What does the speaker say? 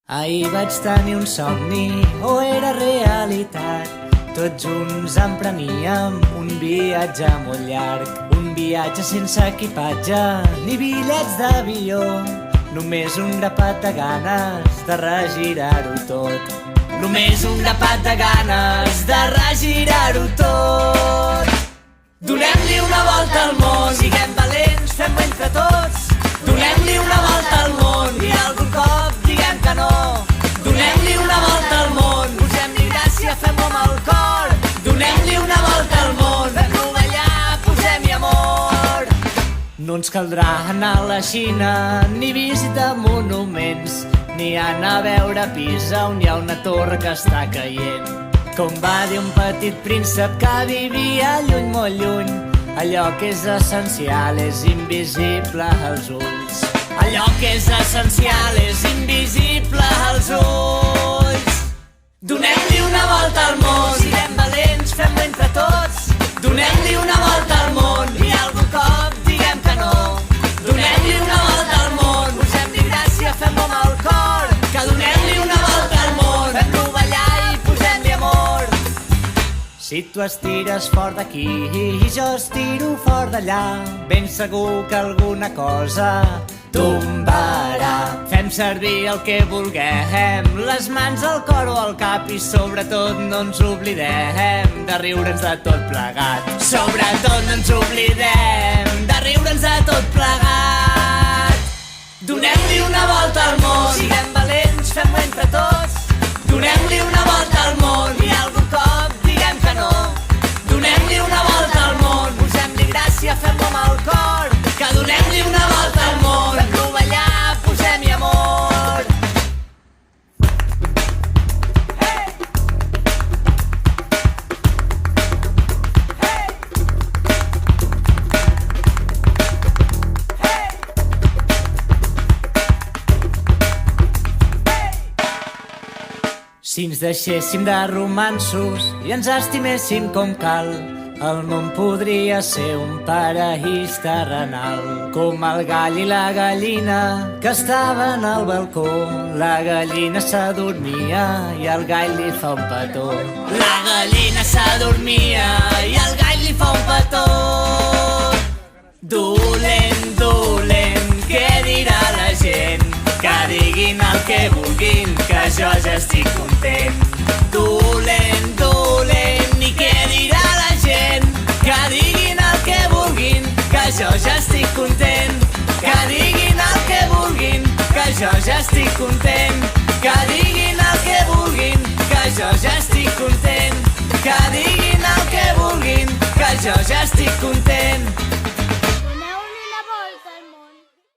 Ahir vaig tenir un somni, o era realitat. Tots junts empreníem un viatge molt llarg. Un viatge sense equipatge ni bitllets d'avió. Només un grapat de ganes de regirar-ho tot. Només un grapat de ganes de regirar-ho tot. Donem-li una volta al món, siguem valents, fem-ho entre tots. Donem-li una volta al món i algun cop diguem que no. Donem-li una volta al món, posem-li gràcia, fem-ho amb el cor. Donem-li una volta al món, fem-lo ballar, posem-hi amor. No ens caldrà anar a la Xina, ni visitar monuments, ni anar a veure Pisa on hi ha una torre que està caient. Com va dir un petit príncep que vivia lluny, molt lluny, allò que és essencial és invisible als ulls. Allò que és essencial és invisible als ulls. Donem-li una volta al món, siguem valents, fem-ho entre tots. Donem-li una volta al món i algun cop diguem que no. Donem-li una volta al món, posem-li gràcia, fem-ho amb el cor. Que donem-li una volta al món, fem-lo ballar i posem-li amor. Si tu estires fort d'aquí i jo estiro fort d'allà, ben segur que alguna cosa tombarà. Fem servir el que vulguem, les mans, el cor o el cap, i sobretot no ens oblidem de riure'ns de tot plegat. Sobretot no ens oblidem de riure'ns de tot plegat. Donem-li una volta al món, siguem valents, fem-ho entre tots. Donem-li una volta al món i algun cop diguem que no. Donem-li una volta al món, posem-li gràcia, fem-ho amb el cor. Que donem-li una volta al món, fem-lo ballar, posem-hi amor. Hey! Hey! Hey! Si ens deixéssim de romanços i ens estiméssim com cal, el món podria ser un paraís terrenal. Com el gall i la gallina que estaven al balcó. La gallina s'adormia i el gall li fa un petó. La gallina s'adormia i el gall li fa un petó. Dolent, dolent, què dirà la gent? Que diguin el que vulguin, que jo ja estic content. Dolent, dolent, i què dirà la gent? Que diguin el que vulguin, que jo ja estic content. Que diguin el que vulguin, que jo ja estic content. Que diguin el que vulguin, que jo ja estic content. Que diguin el que vulguin, que jo ja estic content.